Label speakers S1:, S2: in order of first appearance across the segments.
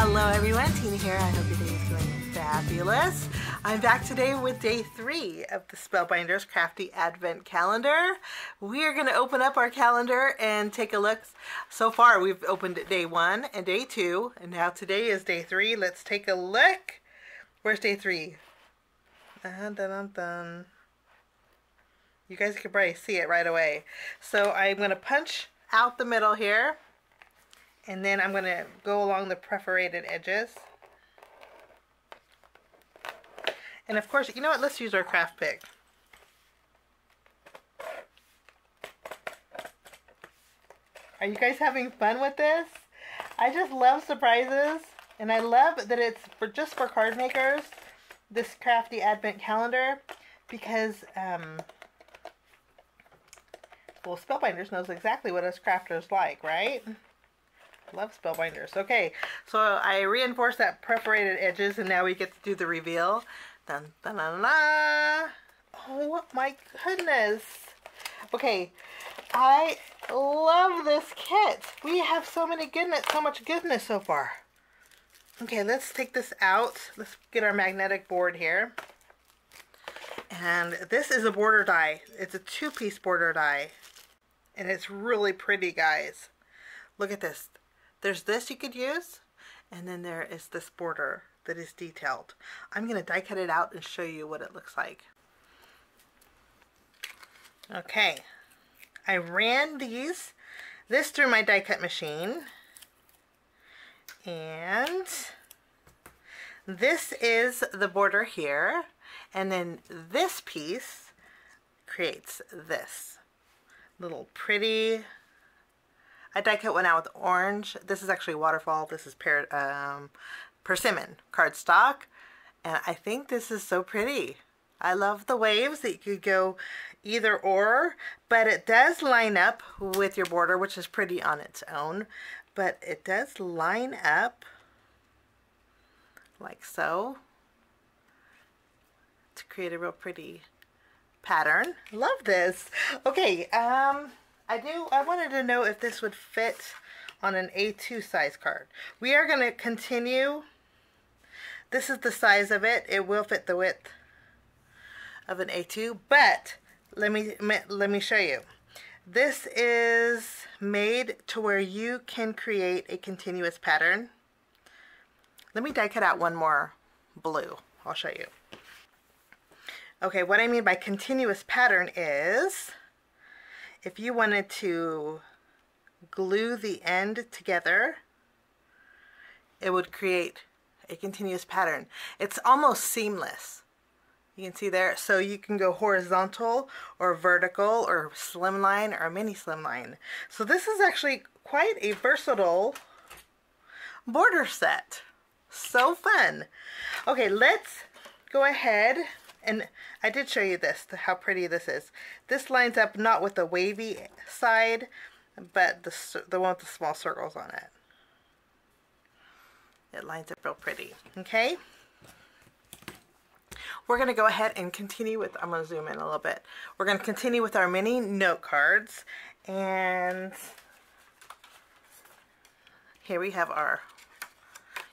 S1: Hello everyone, Tina here. I hope your day is going fabulous. I'm back today with day 3 of the Spellbinders Crafty Advent Calendar. We are going to open up our calendar and take a look. So far we've opened day 1 and day 2, and now today is day 3. Let's take a look. Where's day 3? Dun, dun, dun, dun. You guys can probably see it right away. So I'm going to punch out the middle here. And then I'm going to go along the perforated edges. And of course, you know what? Let's use our craft pick. Are you guys having fun with this? I just love surprises. And I love that it's just for card makers, this Crafty Advent Calendar. Because, well, Spellbinders knows exactly what us crafters like, right? Love Spellbinders. Okay, so I reinforced that perforated edges, and now we get to do the reveal. Dun, dun, dun, dun. Oh my goodness. Okay, I love this kit. We have so much goodness so far. Okay, let's take this out. Let's get our magnetic board here. And this is a border die. It's a 2-piece border die. And it's really pretty, guys. Look at this. There's this you could use, and then there is this border that is detailed. I'm going to die cut it out and show you what it looks like. Okay, I ran this through my die cut machine, and this is the border here, and then this piece creates this little pretty. I die cut one out with orange. This is actually waterfall. This is persimmon cardstock. And I think this is so pretty. I love the waves that you could go either or, but it does line up with your border, which is pretty on its own. But it does line up like so to create a real pretty pattern. Love this. Okay, I wanted to know if this would fit on an A2 size card. We are going to continue. This is the size of it. It will fit the width of an A2, but let me show you. This is made to where you can create a continuous pattern. Let me die cut out one more blue. I'll show you. Okay, what I mean by continuous pattern is, if you wanted to glue the end together, it would create a continuous pattern. It's almost seamless. You can see there. So you can go horizontal or vertical or slimline or mini slimline. So this is actually quite a versatile border set. So fun. Okay, let's go ahead. And I did show you this, how pretty this is. This lines up not with the wavy side, but the one with the small circles on it. It lines up real pretty, okay? We're going to go ahead and continue with, I'm going to zoom in a little bit. We're going to continue with our mini note cards. And here we have our,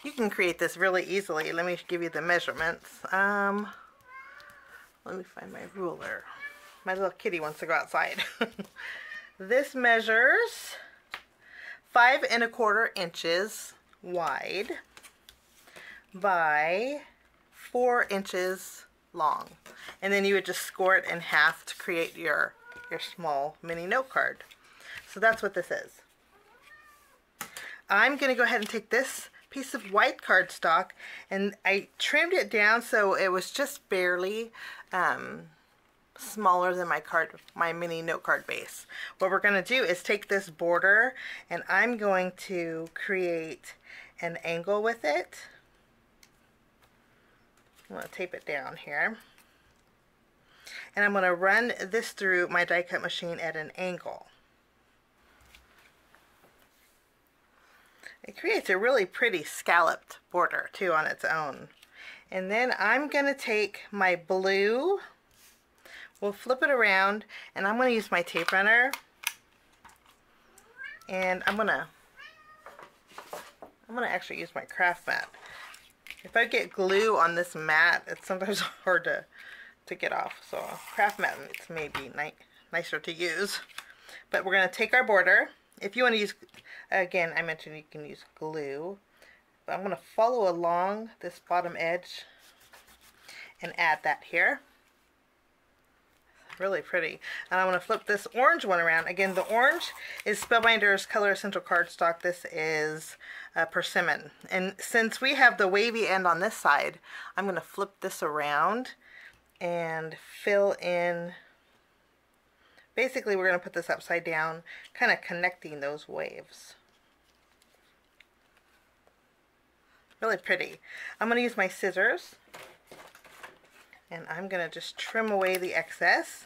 S1: you can create this really easily. Let me give you the measurements. Let me find my ruler. My little kitty wants to go outside. This measures 5 1/4 inches wide by 4 inches long. And then you would just score it in half to create your small mini note card. So that's what this is. I'm going to go ahead and take this piece of white cardstock, and I trimmed it down so it was just barely smaller than my mini note card base. What we're going to do is take this border, and I'm going to create an angle with it. I'm going to tape it down here, and I'm going to run this through my die cut machine at an angle. It creates a really pretty scalloped border too on its own. And then I'm going to take my blue, we'll flip it around, and I'm going to use my tape runner, and I'm going to I'm going to actually use my craft mat. If I get glue on this mat, it's sometimes hard to get off. So craft mat it's maybe nicer to use. But we're going to take our border. If you want to use, again, I mentioned you can use glue. But I'm going to follow along this bottom edge and add that here. Really pretty. And I want to flip this orange one around. Again, the orange is Spellbinders Color Essential cardstock. This is persimmon. And since we have the wavy end on this side, I'm going to flip this around and fill in. Basically, we're going to put this upside down, kind of connecting those waves. Really pretty. I'm going to use my scissors, and I'm going to just trim away the excess.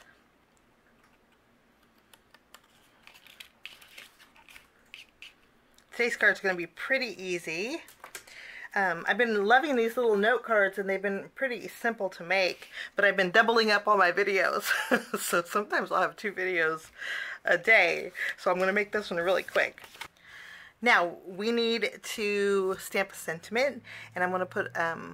S1: Today's card is going to be pretty easy. I've been loving these little note cards, and they've been pretty simple to make, but I've been doubling up all my videos. So sometimes I'll have 2 videos a day. So I'm going to make this one really quick. Now we need to stamp a sentiment, and I'm going to put, I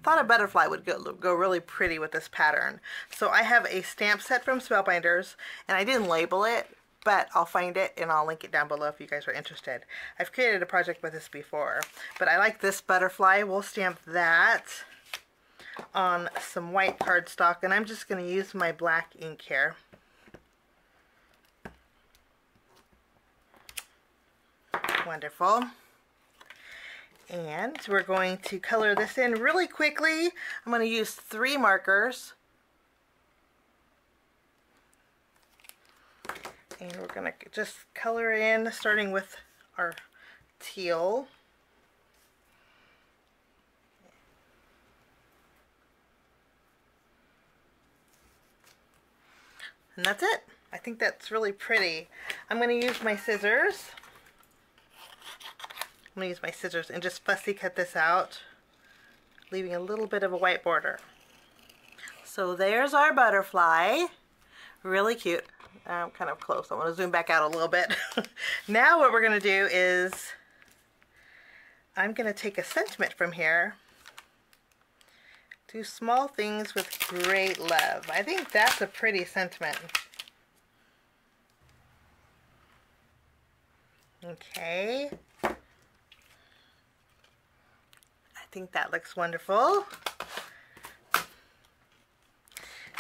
S1: thought a butterfly would go really pretty with this pattern. So I have a stamp set from Spellbinders, and I didn't label it, but I'll find it and I'll link it down below if you guys are interested. I've created a project with this before, but I like this butterfly. We'll stamp that on some white cardstock, and I'm just going to use my black ink here. Wonderful. And we're going to color this in really quickly. I'm going to use 3 markers. And we're going to just color in, starting with our teal. And that's it. I think that's really pretty. I'm going to use my scissors. I'm going to use my scissors and just fussy cut this out, leaving a little bit of a white border. So there's our butterfly. Really cute. I'm kind of close. I want to zoom back out a little bit. Now what we're going to do is I'm going to take a sentiment from here. Do small things with great love. I think that's a pretty sentiment. Okay. I think that looks wonderful.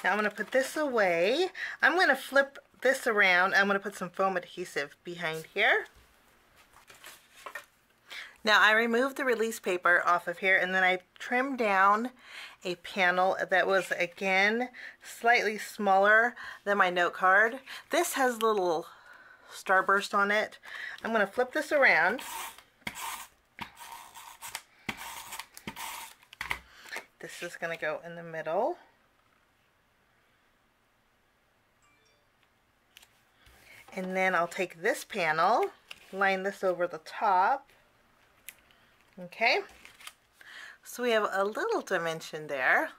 S1: Now I'm going to put this away. I'm going to flip this around. I'm going to put some foam adhesive behind here. Now I removed the release paper off of here, and then I trimmed down a panel that was, again, slightly smaller than my note card. This has little starburst on it. I'm going to flip this around. This is going to go in the middle. And then I'll take this panel, line this over the top. Okay, so we have a little dimension there.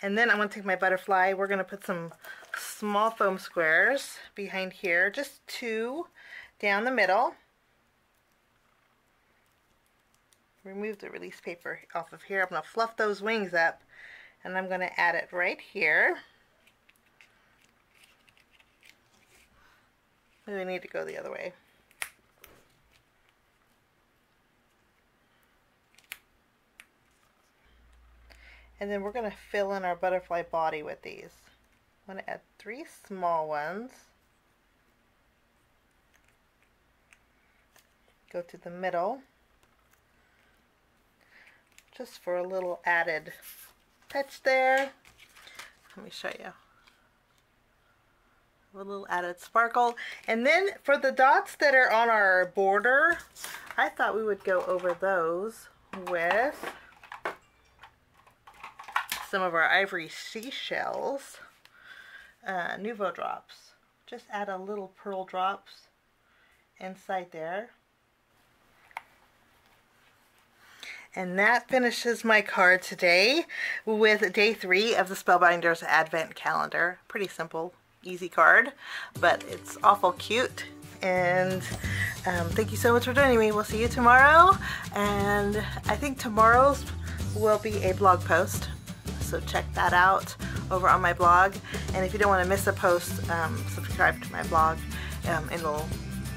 S1: And then I'm going to take my butterfly. We're going to put some small foam squares behind here, just 2 down the middle. Remove the release paper off of here. I'm going to fluff those wings up, and I'm going to add it right here. We need to go the other way. And then we're going to fill in our butterfly body with these. I'm going to add 3 small ones. Go to the middle, just for a little added touch there. Let me show you. A little added sparkle. And then for the dots that are on our border, I thought we would go over those with some of our Ivory Seashells, Nuvo drops. Just add a little pearl drops inside there. And that finishes my card today with day 3 of the Spellbinders Advent Calendar. Pretty simple, easy card, but it's awful cute. and thank you so much for joining me. We'll see you tomorrow, and I think tomorrow's will be a blog post, so check that out over on my blog. And if you don't want to miss a post, subscribe to my blog, and it'll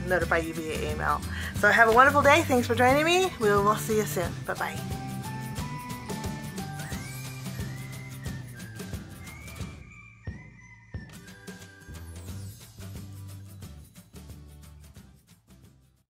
S1: notify you via email. So have a wonderful day. Thanks for joining me. We will see you soon. Bye-bye.